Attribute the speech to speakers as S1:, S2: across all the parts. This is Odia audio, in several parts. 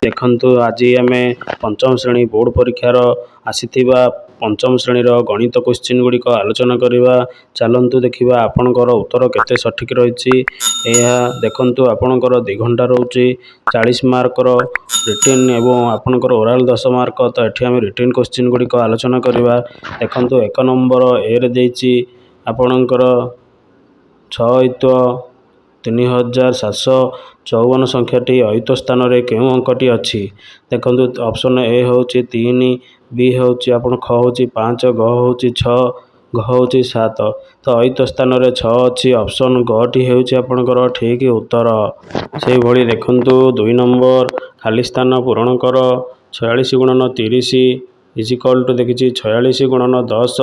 S1: देखंतु आज आम पंचम श्रेणी बोर्ड परीक्षार आसीथिबा पंचम श्रेणीर गणित क्वेश्चन गुड़िक आलोचना करवा। चलतु देखा आपणकर उत्तर केते सठिक रही। देखंतु आपणकर 2 घंटा रोचे 40 मार्कर रिटेन एवं आपणकर ओराल 10 मार्क। तो ये आम रिटेन क्वेश्चन गुड़िक आलोचना करवा। देखंतु 1 नंबर ए रे देछि आपणकर 6 3754 संख्याटी अयुत स्थान रे केउ अंकटी अछि। देखंतु ऑप्शन ए होछि 3, बी होछि आपण ख होछि 5, ग होछि 6, घ होछि 7। तो अयुत स्थान रे 6 अछि। ऑप्शन ग टी होछि आपणकर ठीक उत्तर। से भली देखंतु 2 नंबर खाली स्थान पूरण कर 46 गुणन 30 इजिकल टू देखिछि 46 गुणन 10।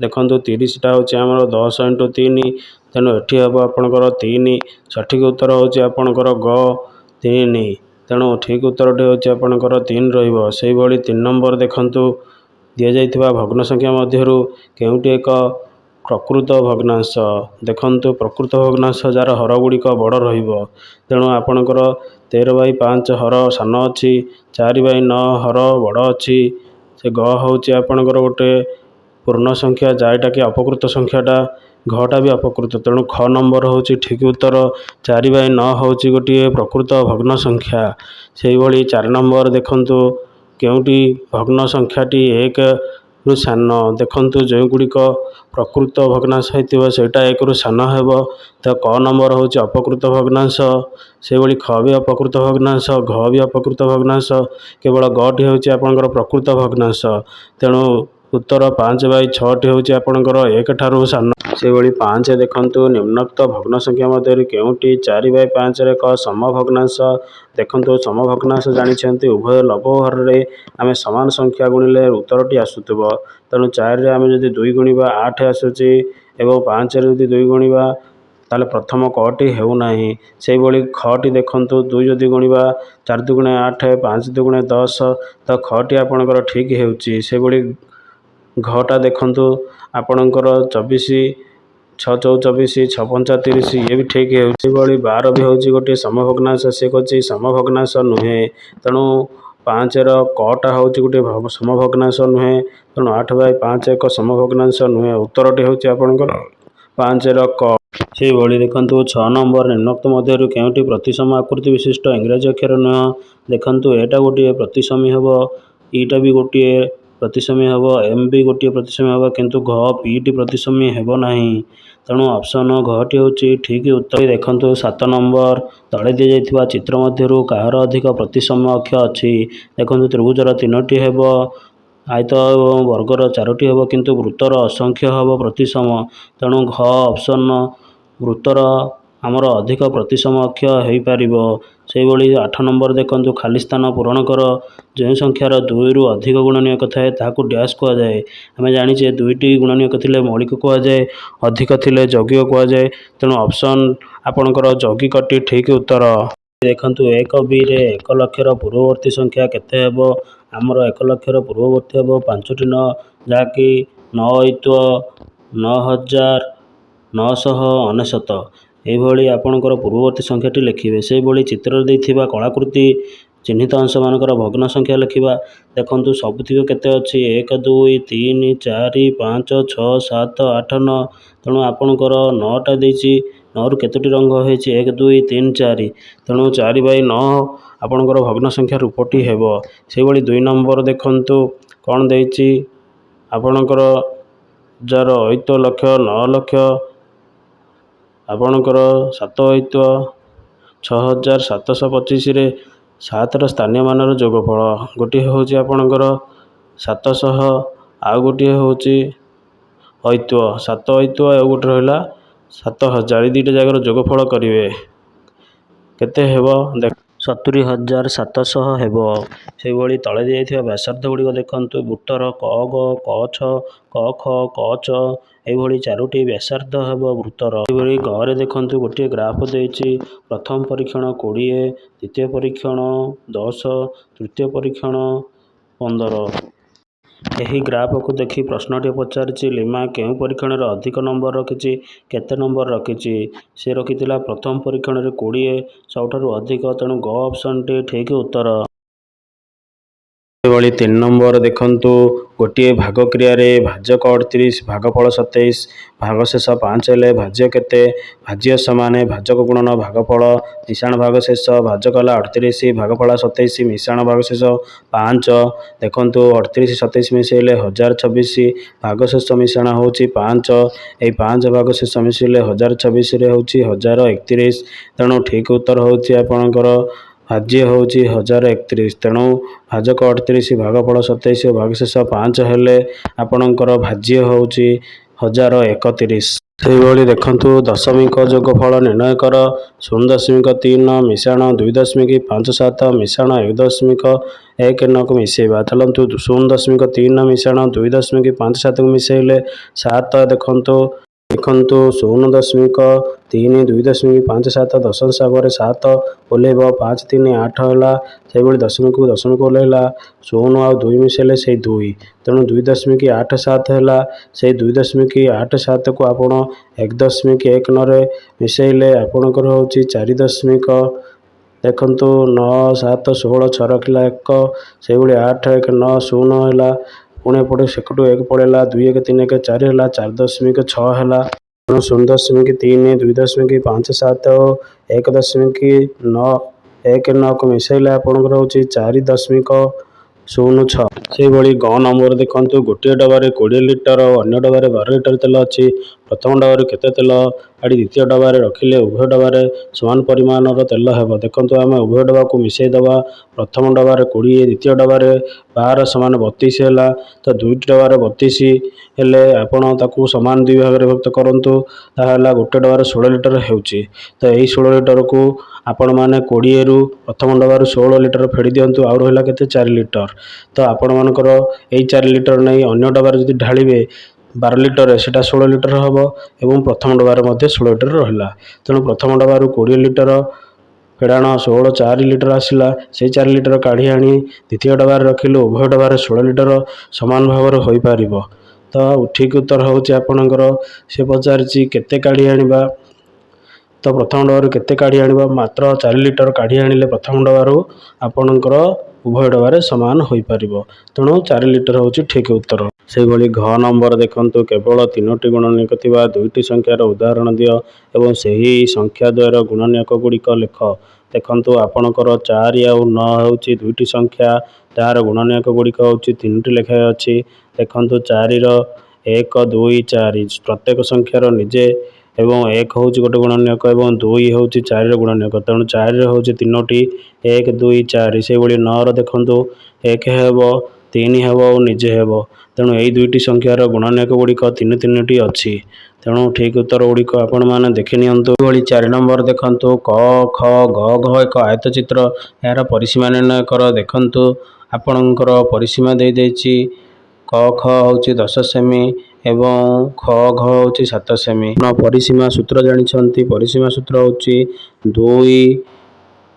S1: देखंतु 30 टा होछि हमर 10 * 3। तेणु एठी हम आपणकर 3 सठिक उत्तर होछि आपणकर ग 3। तेणु ठीक उत्तरटी होछि आपणकर 3 रहिबो। सेहि भली 3 नंबर देखंतु दिया जाइथिबा भग्न संख्या मध्यरु केउटी एक प्रकृत भग्नांश। देखंतु प्रकृत भग्नांश जार हर गुड़िक बड़ रहिबो। तेणु आपणकर 13/5 हर सान अछि, 4/9 हर बड़ अछि। से ग होछि आपणकर गोटे पूर्ण संख्या जायटा कि अपकृत संख्याटा, घटा भी अपकृत। तेणु ख नंबर होछि ठीक उत्तर। 4/9 होछि गोटे प्रकृत भग्न संख्या। सेहि भली 4 नंबर देखंतु केउटी भग्न संख्याटी 1 रु सान। देखंतु जो गुड़िक प्रकृत भग्नांश होइतिबो सेटा 1 रु सान हेबो। तो क नंबर होछि अपकृत भग्नांश। से भली ख भी अपकृत भग्नांश, घ भी अपकृत भग्नांश। केवल ग टी होछि आपनकर प्रकृत भग्नांश। तेणु उत्तर 5/6 टी होछि आपनकर 1 ठारू सान। से भली 5 देखंतु निम्नोक्त भग्न संख्या मध्य केउटी 4/5 रे एक समभग्नांश। देखंतु समभग्नांश जानिछंती उभय लब्धहर रे आमे समान संख्या गुणिले उत्तरटी आसुतबो। तेणु 4 रे आमे जदि 2 गुणिबा 8 आसुची एवं 5 रे जदि 2 गुणिबा ताले प्रथम क टी हेउ नाही। सेहि भली ख टी देखंतु 2 जदि गुणिबा 4 × 2 = 8, 5 × 2 = 10। तो ख टी आपनकर ठीक हेउची। से भली घटा देखंतु आपनकर 24, 6 × 4 = 24, 6 × 5 = 30 ये भी ठीक है। से भली 12 भी होची गोटे समभग्नांश। से कहछि समभग्नांश नुहे। तेणु 5 रो कटा होची गोटे समभग्नांश नुहे। तेणु 8/5 एक समभग्नांश नुहे। उत्तरटी होची आपनकर 5 रो क। से भली देखंतु 6 नंबर निम्नोक्त मध्यरु केउटी प्रतिसम आकृति विशिष्ट इंग्रजी अक्षर नुह। देखंतु एटा गोटे प्रतिसमी हेबो, ईटा भी गोटे प्रतिसमी हेबो, एम भी गोटे प्रतिसमी हेबो, किंतु घ पी टी प्रतिसमी हेबो नाही। तेणु ऑप्शन घ टी होची ठीक उत्तर। देखंतु 7 नंबर तळे दि जाइथिबा चित्र मध्यरु काହାର अधिक प्रतिसम अक्ष अछि। देखंतु त्रिभुजर 3टी हेबो, आयत एवं वर्गर 4टी हेबो, किंतु वृत्तर असंख्य हेबो प्रतिसम। तेणु घ ऑप्शन वृत्तर आमर अधिक प्रतिसम अक्ष हेइ पारिबो। सेहि भली 8 नंबर देखंतु खाली स्थान पूरण कर। जो संख्यार 2 रु अधिक गुणनीयक थाए ताहाकु डैश कुआ जाए। आमे जानिछे 2टी गुणनीयक थिले मौलिक कुआ जाए, अधिक थिले यौगिक कुआ जाए। तेणु ऑप्शन आपनकर यौगिकटी ठीक उत्तर। देखंतु 1 बी रे 1 लक्षर पूर्ववर्ती संख्या केते हेबो। हमर 1 लक्षर पूर्ववर्ती हेबो 5टी 9, जाकि 9 9999। एही भली आपनकर पूर्ववर्ती संख्याटी लिखिबे। सेही भली चित्र देइथिबा कलाकृति चिन्हित अंश मानकर भग्न संख्या लिखिबा। देखंतु सबुतिक केते अछि 1 2 3 4 5 6 7 8 9। तेणु आपनकर 9 टा देइछि। 9 रु केतोटी रंग होइछि 1 2 3 4। तेणु 4/9 आपनकर भग्न संख्या रूपटी हेबो। सेही भली 2 नंबर देखंतु कोन देइछि आपनकर जार अयुत लक्ष्य 9 लक्ष्य आपनकर 7 अयुत 6725 रे 7 ର ସ୍ଥାନୀୟ ମାନର ଯୋଗଫଳ। ଗୋଟିଏ ହେଉଛି ଆପଣଙ୍କର 700, ଆଉ ଗୋଟିଏ ହେଉଛି ଅୟୁତ 7 ଅୟୁତ, ଆଉ ଗୋଟେ ରହିଲା 7000। ଦୁଇଟା ଜାଗାର ଯୋଗଫଳ କରିବେ କେତେ ହେବ? 70700 ହେବ। ସେହିଭଳି ତଳେ ଦିଆଯାଇଥିବା ବ୍ୟାସାର୍ଦ୍ଧ ଗୁଡ଼ିକ ଦେଖନ୍ତୁ। ବୃତ୍ତର କ ଗ କ ଛ କ ଖ କ ଚ ଏହିଭଳି 4ଟି ବ୍ୟାସାର୍ଦ୍ଧ ହେବ ବୃତ୍ତର। ସେହିଭଳି ଗରେ ଦେଖନ୍ତୁ ଗୋଟିଏ ଗ୍ରାଫ ଦେଇଛି। ପ୍ରଥମ ପରୀକ୍ଷଣ 20, ଦ୍ୱିତୀୟ ପରୀକ୍ଷଣ 10, ତୃତୀୟ ପରୀକ୍ଷଣ 15। ଏହି ଗ୍ରାଫକୁ ଦେଖି ପ୍ରଶ୍ନଟି ପଚାରିଛି ଲିମା କେଉଁ ପରୀକ୍ଷଣରେ ଅଧିକ ନମ୍ବର ରଖିଛି, କେତେ ନମ୍ବର ରଖିଛି? ସେ ରଖିଥିଲା ପ୍ରଥମ ପରୀକ୍ଷଣରେ 20, ସବୁଠାରୁ ଅଧିକ। ତେଣୁ ଗ ଅପସନଟି ଠିକ୍ ଉତ୍ତର। ସେହିଭଳି 3 ନମ୍ବର ଦେଖନ୍ତୁ ଗୋଟିଏ ଭାଗ କ୍ରିୟାରେ ଭାଜକ 38 ଭାଗଫଳ 27 ଭାଗଶେଷ 5 ହେଲେ ଭାଜ୍ୟ କେତେ? ଭାଜ୍ୟ ସମାନେ ଭାଜକ ଗୁଣନ ଭାଗଫଳ ମିଶାଣ ଭାଗଶେଷ। ଭାଜକ ହେଲା 38 ଭାଗଫଳ 27 ମିଶାଣ ଭାଗଶେଷ 5। ଦେଖନ୍ତୁ 38 27 ମିଶାଇଲେ 1026 ଭାଗଶେଷ ମିଶାଣ ହେଉଛି 5। ଏହି 5 ଭାଗଶେଷ ମିଶାଇଲେ 1026ରେ ହେଉଛି 1031। ତେଣୁ ଠିକ୍ ଉତ୍ତର ହେଉଛି ଆପଣଙ୍କର ଭାଜ୍ୟ ହେଉଛି 1031। ତେଣୁ ଭାଜକ 38 ଭାଗଫଳ 27 ଓ ଭାଗଶେଷ 5 ହେଲେ ଆପଣଙ୍କର ଭାଜ୍ୟ ହେଉଛି 1031। ସେହିଭଳି ଦେଖନ୍ତୁ ଦଶମିକ ଯୋଗଫଳ ନିର୍ଣ୍ଣୟ କର। 0.3 ମିଶାଣ 2.57 ମିଶାଣ 1.19କୁ ମିଶାଇବା। ଚାଲନ୍ତୁ 0.3 ମିଶାଣ 2.57କୁ ମିଶାଇଲେ 7। ଦେଖନ୍ତୁ 0.3 2.57 ଦଶମିକ ପରେ 7 ଓହ୍ଲାଇବ 5 3 8 ହେଲା। ସେହିଭଳି ଦଶମିକକୁ ଦଶମିକ ଓହ୍ଲାଇଲା 0 ଆଉ 2 ମିଶାଇଲେ ସେଇ 2। ତେଣୁ 2.87 ହେଲା। ସେଇ 2.87କୁ ଆପଣ 1.19ରେ ମିଶାଇଲେ ଆପଣଙ୍କର ହେଉଛି 4 ଦେଖନ୍ତୁ 9 7 16 6 ରଖିଲା 1। ସେହିଭଳି 8 1 9 0 ହେଲା। ପୁଣି ଏପଟେ ସେକଟୁ 1 ପଳେଇଲା 2 1 3 1 4 ହେଲା 4.6 ହେଲା। ତେଣୁ 0.3 2.57 ଓ 1.9କୁ ମିଶାଇଲେ ଆପଣଙ୍କର ହେଉଛି 4.06। ସେହିଭଳି ଗ ନମ୍ବର ଦେଖନ୍ତୁ ଗୋଟିଏ ଡବାରେ 20 ଲିଟର ଓ ଅନ୍ୟ ଡବାରେ 12 ଲିଟର ତେଲ ଅଛି। ପ୍ରଥମ ଡବାରେ କେତେ ତେଲ କାଢ଼ି ଦ୍ୱିତୀୟ ଡବାରେ ରଖିଲେ ଉଭୟ ଡବାରେ ସମାନ ପରିମାଣର ତେଲ ହେବ? ଦେଖନ୍ତୁ ଆମେ ଉଭୟ ଡବାକୁ ମିଶାଇ ଦେବା। ପ୍ରଥମ ଡବାରେ 20 ଦ୍ୱିତୀୟ ଡବାରେ 12 ସମାନ 32 ହେଲା। ତ ଦୁଇଟି ଡବାରେ 32 ହେଲେ ଆପଣ ତାକୁ ସମାନ ଦୁଇ ଭାଗରେ ବିଭକ୍ତ କରନ୍ତୁ। ତାହା ହେଲା ଗୋଟେ ଡବାରେ 16 ଲିଟର ହେଉଛି। ତ ଏହି 16 ଲିଟରକୁ ଆପଣମାନେ 20ରୁ ପ୍ରଥମ ଡବାରୁ 16 ଲିଟର ଫେଡ଼ି ଦିଅନ୍ତୁ। ଆଉ ରହିଲା କେତେ? 4 ଲିଟର। ତ ଆପଣମାନଙ୍କର ଏଇ 4 ଲିଟର ନେଇ ଅନ୍ୟ ଡବାରେ ଯଦି ଢାଳିବେ 12 ଲିଟରରେ ସେଇଟା 16 ଲିଟର ହେବ ଏବଂ ପ୍ରଥମ ଡବାରେ ମଧ୍ୟ 16 ଲିଟର ରହିଲା। ତେଣୁ ପ୍ରଥମ ଡବାରୁ 20 ଲିଟର ଫେଡ଼ାଣ 16 4 ଲିଟର ଆସିଲା। ସେଇ 4 ଲିଟର କାଢ଼ି ଆଣି ଦ୍ୱିତୀୟ ଡବାରେ ରଖିଲୁ ଉଭୟ ଡବାରେ 16 ଲିଟର ସମାନ ଭାବରେ ହୋଇପାରିବ। ତ ଠିକ୍ ଉତ୍ତର ହେଉଛି ଆପଣଙ୍କର ସେ ପଚାରିଛି କେତେ କାଢ଼ି ଆଣିବା। ତ ପ୍ରଥମ ଡବାରୁ କେତେ କାଢ଼ି ଆଣିବା? ମାତ୍ର 4 ଲିଟର କାଢ଼ି ଆଣିଲେ ପ୍ରଥମ ଡବାରୁ ଆପଣଙ୍କର ଉଭୟ ଡବାରେ ସମାନ ହୋଇପାରିବ। ତେଣୁ 4 ଲିଟର ହେଉଛି ଠିକ୍ ଉତ୍ତର। ସେହିଭଳି ଘ ନମ୍ବର ଦେଖନ୍ତୁ କେବଳ 3ଟି ଗୁଣନୀୟକ ଥିବା 2ଟି ସଂଖ୍ୟାର ଉଦାହରଣ ଦିଅ ଏବଂ ସେହି ସଂଖ୍ୟା ଦ୍ୱୟର ଗୁଣନୀୟକ ଗୁଡ଼ିକ ଲେଖ। ଦେଖନ୍ତୁ ଆପଣଙ୍କର 4 ଆଉ 9 ହେଉଛି 2ଟି ସଂଖ୍ୟା ଯାହାର ଗୁଣନୀୟକ ଗୁଡ଼ିକ ହେଉଛି 3ଟି ଲେଖାଏଁ। ଦେଖନ୍ତୁ 4ର 1 2 4 ପ୍ରତ୍ୟେକ ସଂଖ୍ୟାର ନିଜେ ଏବଂ 1 ହେଉଛି ଗୋଟେ ଗୁଣନୀୟକ ଏବଂ 2 ହେଉଛି 4ର ଗୁଣନୀୟକ। ତେଣୁ 4ର ହେଉଛି 3ଟି 1 2 4। ସେହିଭଳି 9ର ଦେଖନ୍ତୁ 1 ହେବ 3 ହେବ ଓ ନିଜେ ହେବ। ତେଣୁ ଏହି ଦୁଇଟି ସଂଖ୍ୟାର ଗୁଣନୀୟକ ଗୁଡ଼ିକ 3ଟି ଅଛି। ତେଣୁ ଠିକ୍ ଉତ୍ତର ଗୁଡ଼ିକ ଆପଣମାନେ ଦେଖି ନିଅନ୍ତୁ। ଏଭଳି 4 ନମ୍ବର ଦେଖନ୍ତୁ କ ଖ ଗ ଘ ଏକ ଆୟତଚିତ୍ର। ଏହାର ପରିସୀମା ନିର୍ଣ୍ଣୟ କର। ଦେଖନ୍ତୁ ଆପଣଙ୍କର ପରିସୀମା ଦେଇଦେଇଛି। କ ଖ ହେଉଛି 10 ସେମି ଏବଂ ଖ ଘ ହେଉଛି 7 ସେମି। ପରିସୀମା ସୂତ୍ର ଜାଣିଛନ୍ତି। ପରିସୀମା ସୂତ୍ର ହେଉଛି 2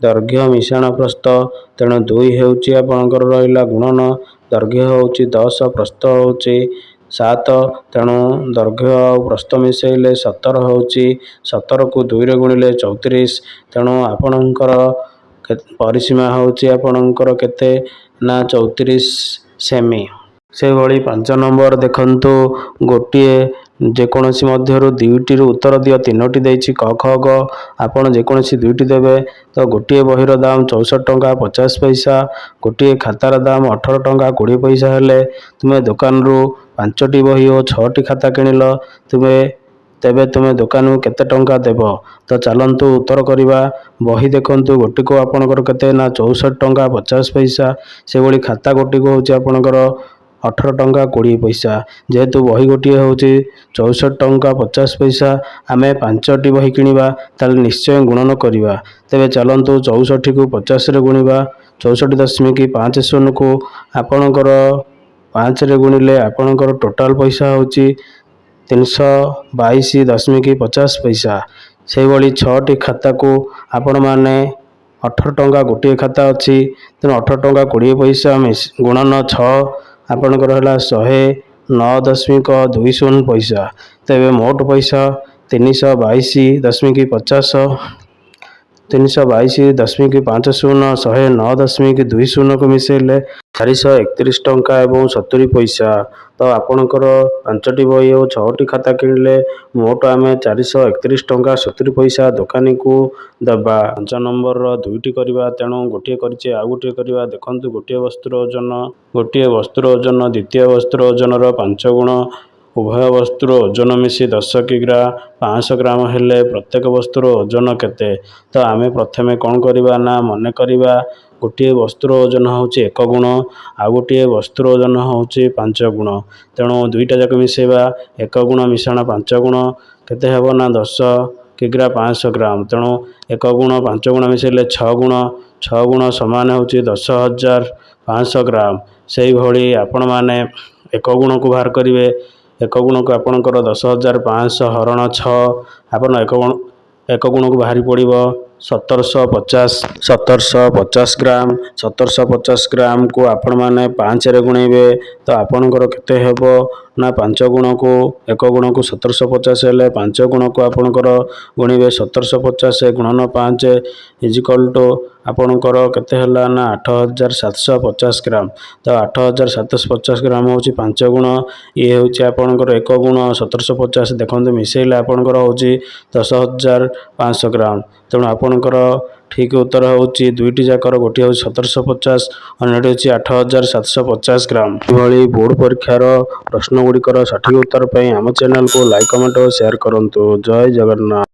S1: ଦୈର୍ଘ୍ୟ ମିଶାଣ ପ୍ରସ୍ଥ। ତେଣୁ 2 ହେଉଛି ଆପଣଙ୍କର ରହିଲା ଗୁଣନ। ଦୈର୍ଘ୍ୟ ହେଉଛି 10 ପ୍ରସ୍ଥ ହେଉଛି 7। ତେଣୁ ଦୈର୍ଘ୍ୟ ଆଉ ପ୍ରସ୍ଥ ମିଶାଇଲେ 17 ହେଉଛି। 17କୁ 2ରେ ଗୁଣିଲେ 34। ତେଣୁ ଆପଣଙ୍କର ପରିସୀମା ହେଉଛି ଆପଣଙ୍କର କେତେ ନା 34 ସେମି। ସେହିଭଳି 5 ନମ୍ବର ଦେଖନ୍ତୁ ଗୋଟିଏ ଯେକୌଣସି ମଧ୍ୟରୁ 2ଟିରୁ ଉତ୍ତର ଦିଅ। 3ଟି ଦେଇଛି କ ଖ ଗ। ଆପଣ ଯେକୌଣସି 2ଟି ଦେବେ। ତ ଗୋଟିଏ ବହିର ଦାମ 64 ଟଙ୍କା 50 ପଇସା। ଗୋଟିଏ ଖାତାର ଦାମ 18 ଟଙ୍କା 20 ପଇସା ହେଲେ ତୁମେ ଦୋକାନରୁ 5ଟି ବହି ଓ 6ଟି ଖାତା କିଣିଲ। ତେବେ ତୁମେ ଦୋକାନକୁ କେତେ ଟଙ୍କା ଦେବ? ତ ଚାଲନ୍ତୁ ଉତ୍ତର କରିବା। ବହି ଦେଖନ୍ତୁ ଗୋଟିକୁ ଆପଣଙ୍କର କେତେ ନା 64 ଟଙ୍କା 50 ପଇସା। ସେଭଳି ଖାତା ଗୋଟିକୁ ହେଉଛି ଆପଣଙ୍କର 18 ଟଙ୍କା 20 ପଇସା। ଯେହେତୁ ବହି ଗୋଟିଏ ହେଉଛି 64 ଟଙ୍କା 50 ପଇସା ଆମେ 5ଟି ବହି କିଣିବା ତାହେଲେ ନିଶ୍ଚୟ ଗୁଣନ କରିବା। ତେବେ ଚାଲନ୍ତୁ 64କୁ 50ରେ ଗୁଣିବା। 64.50କୁ ଆପଣଙ୍କର 5ରେ ଗୁଣିଲେ ଆପଣଙ୍କର ଟୋଟାଲ ପଇସା ହେଉଛି 322.50 ପଇସା। ସେହିଭଳି 6ଟି ଖାତାକୁ ଆପଣମାନେ 18 ଟଙ୍କା ଗୋଟିଏ ଖାତା ଅଛି। ତେଣୁ 18 ଟଙ୍କା 20 ପଇସା ଗୁଣନ 6 ଆପଣଙ୍କର ହେଲା 109.20 ପଇସା। ତେବେ ମୋଟ ପଇସା 322.50। 322.50 109.20 ମିଶାଇଲେ 431 ଟଙ୍କା ଏବଂ 70 ପଇସା। ତ ଆପଣଙ୍କର 5ଟି ବହି ଓ 6ଟି ଖାତା କିଣିଲେ ମୋଟ ଆମେ 431 ଟଙ୍କା 70 ପଇସା ଦୋକାନୀକୁ ଦେବା। 5 ନମ୍ବରର 2ଟି କରିବା, ତେଣୁ ଗୋଟିଏ କରିଛେ ଆଉ ଗୋଟିଏ କରିବା। ଦେଖନ୍ତୁ ଗୋଟିଏ ବସ୍ତୁର ଓଜନ ଦ୍ୱିତୀୟ ବସ୍ତୁର ଓଜନର 5 ଗୁଣ। ଉଭୟ ବସ୍ତୁର ଓଜନ ମିଶି 10 କିଗ୍ରା 500 ଗ୍ରାମ ହେଲେ ପ୍ରତ୍ୟେକ ବସ୍ତୁର ଓଜନ କେତେ? ତ ଆମେ ପ୍ରଥମେ କ'ଣ କରିବା ନା ମନେ କରିବା ଗୋଟିଏ ବସ୍ତୁର ଓଜନ ହେଉଛି 1 ଗୁଣ, ଆଉ ଗୋଟିଏ ବସ୍ତୁର ଓଜନ ହେଉଛି 5 ଗୁଣ। ତେଣୁ ଦୁଇଟା ଯାକ ମିଶାଇବା। 1 ଗୁଣ ମିଶାଣ 5 ଗୁଣ କେତେ ହେବ ନା 10 କିଗ୍ରା 500 ଗ୍ରାମ। ତେଣୁ 1 ଗୁଣ 5 ଗୁଣ ମିଶାଇଲେ 6 ଗୁଣ। 6 ଗୁଣ ସମାନ ହେଉଛି 10,500 ଗ୍ରାମ। ସେହିଭଳି ଆପଣମାନେ 1 ଗୁଣକୁ ବାହାର କରିବେ। 1 ଗୁଣକୁ ଆପଣଙ୍କର 10,500 ହରଣ 6, ଆପଣ 1 ଗୁଣକୁ ବାହାରି ପଡ଼ିବ 1750 ଗ୍ରାମ। 1750 ଗ୍ରାମକୁ ଆପଣମାନେ 5ରେ ଗୁଣିବେ। ତ ଆପଣଙ୍କର କେତେ ହେବ ନା 5 ଗୁଣକୁ 1 ଗୁଣକୁ 1750 ହେଲେ 5 ଗୁଣକୁ ଆପଣଙ୍କର ଗୁଣିବେ 1750 ଗୁଣନ 5 = ଆପଣଙ୍କର କେତେ ହେଲା ନା 8,750 ଗ୍ରାମ। ତ 8,750 ଗ୍ରାମ ହେଉଛି 5 ଗୁଣ। ଇଏ ହେଉଛି ଆପଣଙ୍କର 1 ଗୁଣ 1750। ଦେଖନ୍ତୁ ମିଶାଇଲେ ଆପଣଙ୍କର ହେଉଛି 10,500 ଗ୍ରାମ। ତେଣୁ ଆପଣଙ୍କର ଠିକ୍ ଉତ୍ତର ହେଉଛି ଦୁଇଟି ଯାକର, ଗୋଟିଏ ହେଉଛି 1750, ଅନ୍ୟଟି ହେଉଛି 8,750 ଗ୍ରାମ। ଏଭଳି ବୋର୍ଡ ପରୀକ୍ଷାର ପ୍ରଶ୍ନଗୁଡ଼ିକର ସଠିକ୍ ଉତ୍ତର ପାଇଁ ଆମ ଚ୍ୟାନେଲକୁ ଲାଇକ୍, କମେଣ୍ଟ ଓ ସେୟାର କରନ୍ତୁ। ଜୟ ଜଗନ୍ନାଥ।